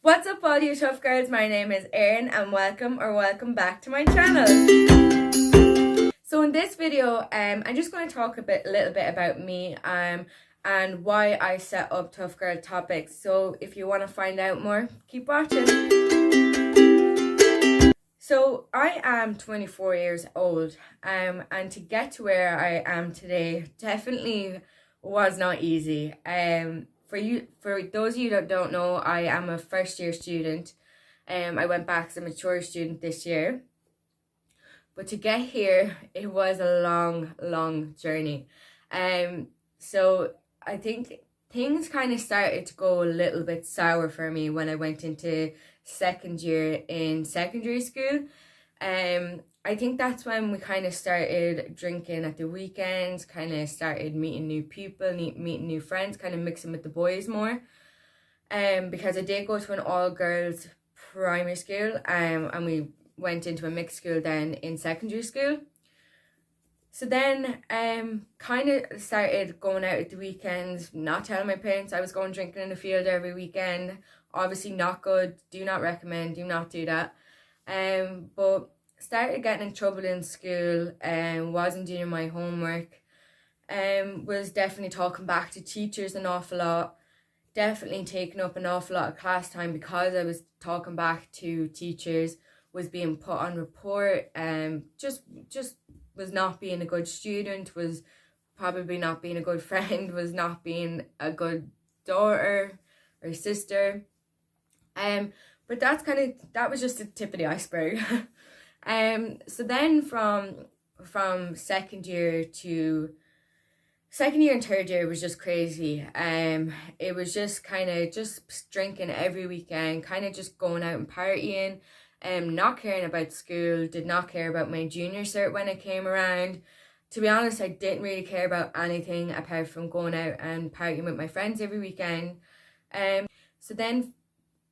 What's up all you tough girls, my name is Erin and welcome back to my channel. So in this video, I'm just going to talk a little bit about me and why I set up Tough Girl Topics. So if you want to find out more, keep watching. So I am 24 years old and to get to where I am today definitely was not easy. For those of you that don't know, I am a first year student. I went back as a mature student this year. But to get here, it was a long journey. So I think things kind of started to go a little bit sour for me when I went into second year in secondary school. I think that's when we kind of started drinking at the weekends, kind of started meeting new people, meeting new friends, kind of mixing with the boys more. Because I did go to an all-girls primary school, and we went into a mixed school then in secondary school. So then kind of started going out at the weekends, not telling my parents I was going drinking in the field every weekend. Obviously not good, do not recommend, do not do that. But started getting in trouble in school and wasn't doing my homework. Was definitely talking back to teachers an awful lot. Definitely taking up an awful lot of class time because I was talking back to teachers. Was being put on report. Just was not being a good student. Was probably not being a good friend. Was not being a good daughter or sister. But that was just the tip of the iceberg. So then from second year and third year was just crazy. It was just kind of just drinking every weekend, kind of just going out and partying, not caring about school, did not care about my junior cert when it came around. To be honest, I didn't really care about anything apart from going out and partying with my friends every weekend. So then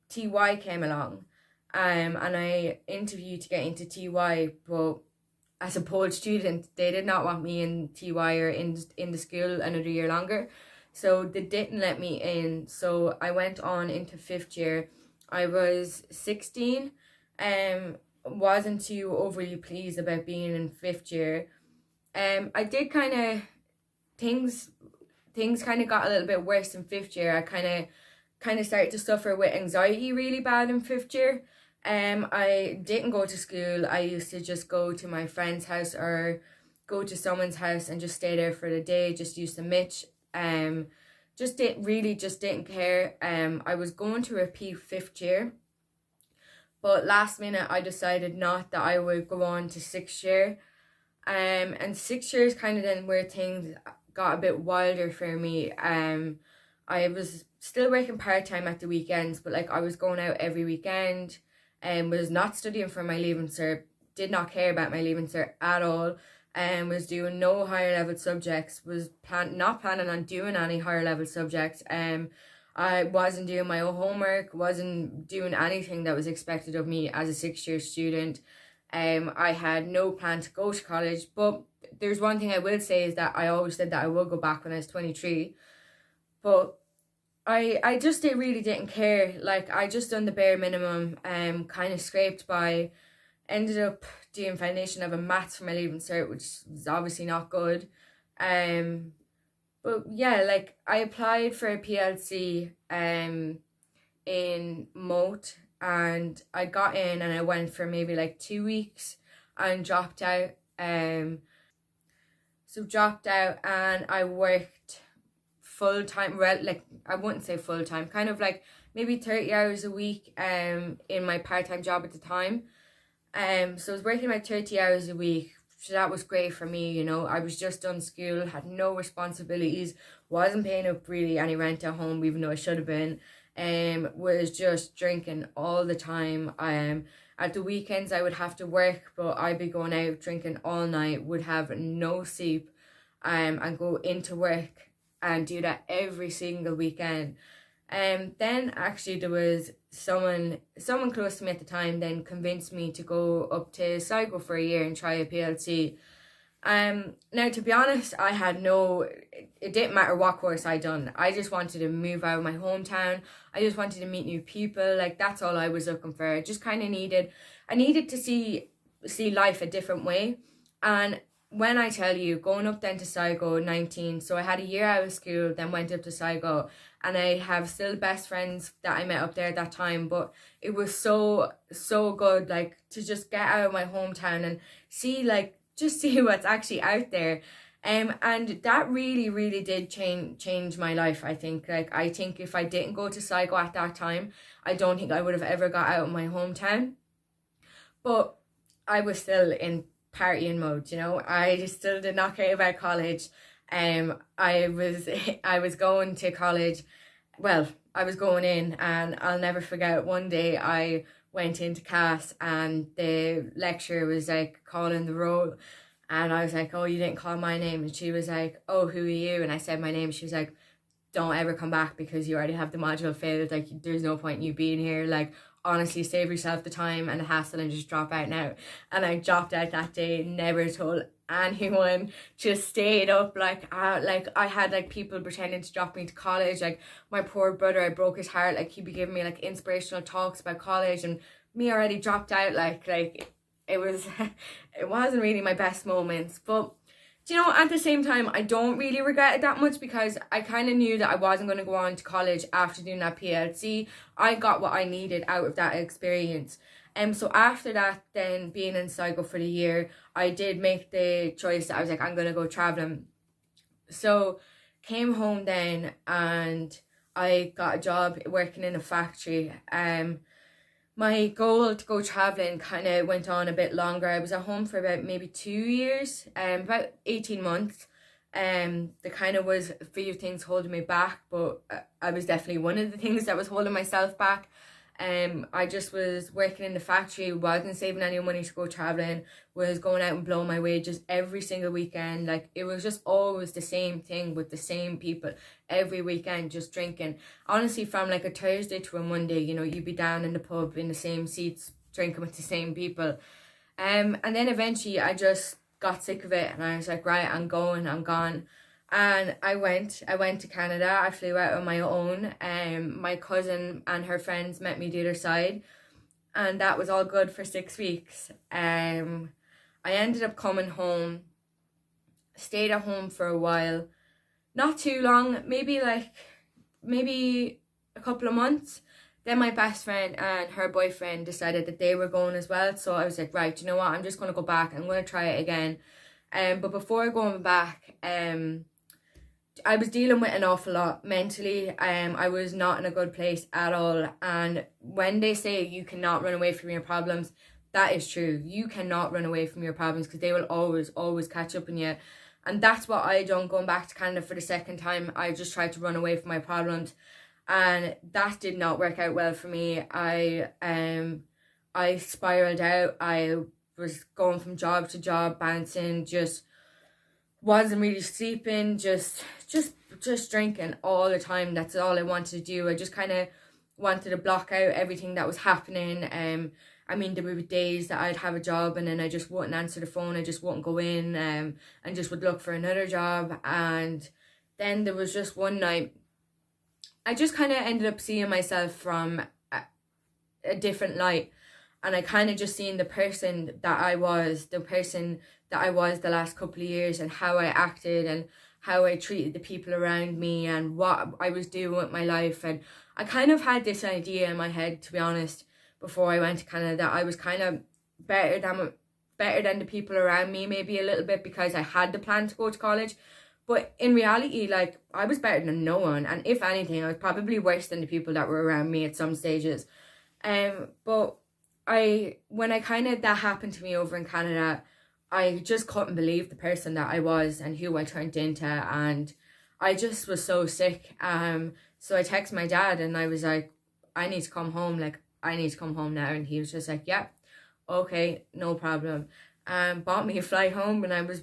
TY came along, and I interviewed to get into TY, but as a Polish student, they did not want me in TY or in the school another year longer, so they didn't let me in. So I went on into fifth year. I was 16, wasn't too overly pleased about being in fifth year. I did things kind of got a little bit worse in fifth year. I kind of started to suffer with anxiety really bad in fifth year. I didn't go to school. I used to just go to my friend's house or go to someone's house and just stay there for the day, just used to mitch. Just didn't care. I was going to repeat fifth year, but last minute I decided not that I would go on to sixth year. And 6 years kind of then where things got a bit wilder for me. I was still working part-time at the weekends, but like I was going out every weekend and was not studying for my Leaving Cert, did not care about my Leaving Cert at all, and was doing no higher level subjects, was not planning on doing any higher level subjects. I wasn't doing my own homework, wasn't doing anything that was expected of me as a 6 year student. I had no plan to go to college, but there's one thing I will say is that I always said that I would go back when I was 23, but I just really didn't care. Like I just done the bare minimum, kind of scraped by, ended up doing foundation of a maths for my Leaving Cert, which was obviously not good. But yeah, like I applied for a PLC in Moat, and I got in and I went for maybe like 2 weeks and dropped out. So dropped out and I worked full-time, like I wouldn't say full-time, kind of like maybe 30 hours a week in my part-time job at the time. So I was working about 30 hours a week, so that was great for me, you know. I was just done school, had no responsibilities, wasn't paying up really any rent at home even though I should have been. Was just drinking all the time. At the weekends I would have to work, but I'd be going out drinking all night, would have no sleep, and go into work and do that every single weekend. Then actually there was someone close to me at the time then convinced me to go up to Sligo for a year and try a PLC. Now to be honest, it didn't matter what course I done. I just wanted to move out of my hometown. I just wanted to meet new people. Like, that's all I was looking for. I needed to see life a different way. And when I tell you, going up then to Sligo, 19, so I had a year out of school, then went up to Sligo, and I have still best friends that I met up there at that time. But it was so good, like, to just get out of my hometown and see, like, just see what's actually out there. And that really did change my life. I think if I didn't go to Sligo at that time, I don't think I would have ever got out of my hometown. But I was still in partying mode, you know. I just still did not care about college. I was going to college. Well, I was going in, and I'll never forget one day I went into class and the lecturer was like calling the roll, and I was like, oh, you didn't call my name. And she was like, oh, who are you? And I said my name. She was like, don't ever come back because you already have the module failed. Like, there's no point in you being here. Like, honestly, save yourself the time and the hassle and just drop out now. And I dropped out that day, never told anyone, just stayed up. Like I had like people pretending to drop me to college. Like, my poor brother, I broke his heart. Like, he'd be giving me like inspirational talks about college, and me already dropped out. Like it was it wasn't really my best moments. But you know, at the same time, I don't really regret it that much because I kind of knew that I wasn't going to go on to college after doing that PLC. I got what I needed out of that experience. So after that, then being in Sligo for the year, I did make the choice that I was like, I'm going to go traveling. So came home then and I got a job working in a factory. My goal to go traveling kind of went on a bit longer. I was at home for about maybe 2 years, about 18 months. There kind of was a few things holding me back, but I was definitely one of the things that was holding myself back. I just was working in the factory, wasn't saving any money to go traveling, was going out and blowing my wages every single weekend. Like, it was just always the same thing with the same people every weekend, just drinking. Honestly, from like a Thursday to a Monday, you know, you'd be down in the pub in the same seats, drinking with the same people. And then eventually I just got sick of it and I was like, right, I'm gone. And I went to Canada. I flew out on my own. My cousin and her friends met me the other side, and that was all good for 6 weeks. I ended up coming home, stayed at home for a while, not too long, maybe a couple of months. Then my best friend and her boyfriend decided that they were going as well. So I was like, right, you know what? I'm just going to go back. I'm going to try it again. But before going back, I was dealing with an awful lot mentally. I was not in a good place at all. And when they say you cannot run away from your problems, that is true. You cannot run away from your problems because they will always catch up on you. And that's what I done going back to Canada for the second time. I just tried to run away from my problems, and that did not work out well for me. I spiraled out. I was going from job to job, bouncing, just wasn't really sleeping, just drinking all the time. That's all I wanted to do. I just kind of wanted to block out everything that was happening. I mean, there would be days that I'd have a job and then I just wouldn't answer the phone. I just wouldn't go in, and just would look for another job. And then there was just one night, I just kind of ended up seeing myself from a different light. And I kind of just seen the person that I was the last couple of years, and how I acted and how I treated the people around me and what I was doing with my life. And I kind of had this idea in my head, to be honest, before I went to Canada, that I was kind of better than the people around me, maybe a little bit, because I had the plan to go to college. But in reality, like, I was better than no one. And if anything, I was probably worse than the people that were around me at some stages. But when that happened to me over in Canada, I just couldn't believe the person that I was and who I turned into, and I just was so sick. So I texted my dad and I was like, I need to come home, like, I need to come home now. And he was just like, yeah, okay, no problem. Bought me a flight home, and I was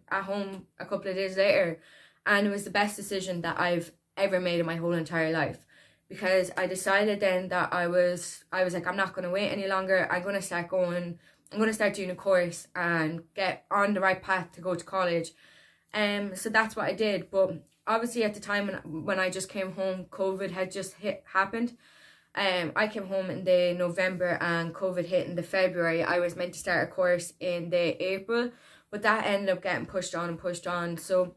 at home a couple of days later, and it was the best decision that I've ever made in my whole entire life. Because I decided then that I was like, I'm not going to wait any longer. I'm going to start going I'm going to start doing a course and get on the right path to go to college. So that's what I did. But obviously at the time when I just came home, COVID had just happened. I came home in the November and COVID hit in the February. I was meant to start a course in the April, but that ended up getting pushed on and pushed on. So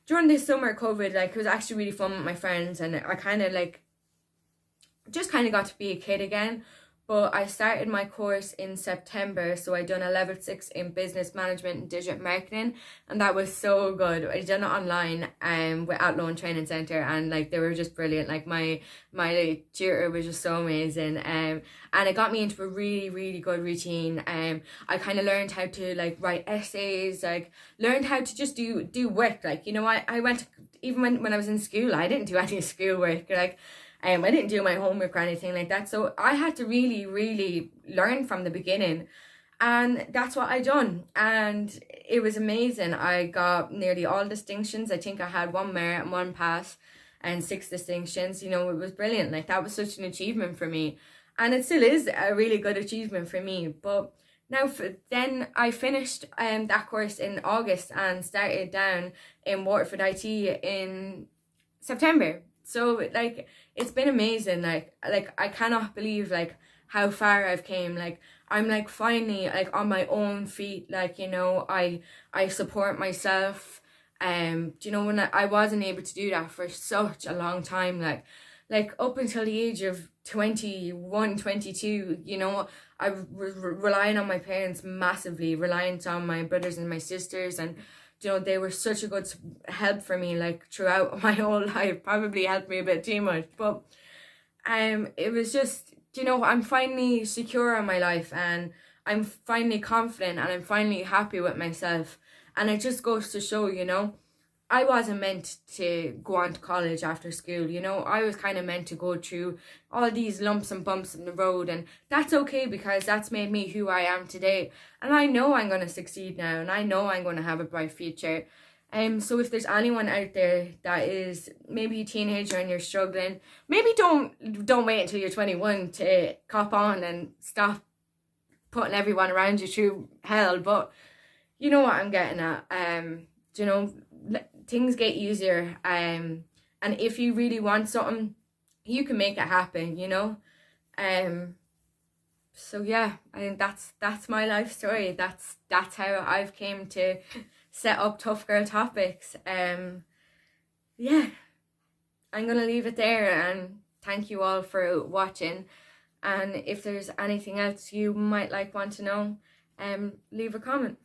during this summer COVID, like, it was actually really fun with my friends, and I kind of like just kind of got to be a kid again. But I started my course in September, so I done a level 6 in business management and digital marketing, and that was so good. I done it online with Athlone Training Centre, and like they were just brilliant. Like my tutor was just so amazing, and it got me into a really good routine. I kind of learned how to like write essays, like learned how to just do work. Like, you know, I went, even when I was in school, I didn't do any schoolwork. Like, I didn't do my homework or anything like that. So I had to really learn from the beginning. And that's what I done. And it was amazing. I got nearly all distinctions. I think I had 1 merit and 1 pass and 6 distinctions. You know, it was brilliant. Like, that was such an achievement for me. And it still is a really good achievement for me. But now, then I finished that course in August and started down in Waterford IT in September. So like, it's been amazing. Like I cannot believe like how far I've came. Like, I'm like finally like on my own feet. Like, you know, I support myself. Do you know, when I wasn't able to do that for such a long time, like up until the age of 21, 22, you know, I was relying on my parents massively, reliant on my brothers and my sisters, and you know, they were such a good help for me, like, throughout my whole life. Probably helped me a bit too much, but it was just, you know, I'm finally secure in my life, and I'm finally confident, and I'm finally happy with myself. And it just goes to show, you know, I wasn't meant to go on to college after school. You know, I was kind of meant to go through all these lumps and bumps in the road, and that's okay, because that's made me who I am today. And I know I'm going to succeed now, and I know I'm going to have a bright future. So if there's anyone out there that is maybe a teenager and you're struggling, maybe don't wait until you're 21 to cop on and stop putting everyone around you through hell. But you know what I'm getting at. You know, things get easier, and if you really want something, you can make it happen, you know. So yeah, I think that's my life story. That's how I've came to set up Tough Girl Topics. Yeah, I'm gonna leave it there, and thank you all for watching. And if there's anything else you might want to know, leave a comment.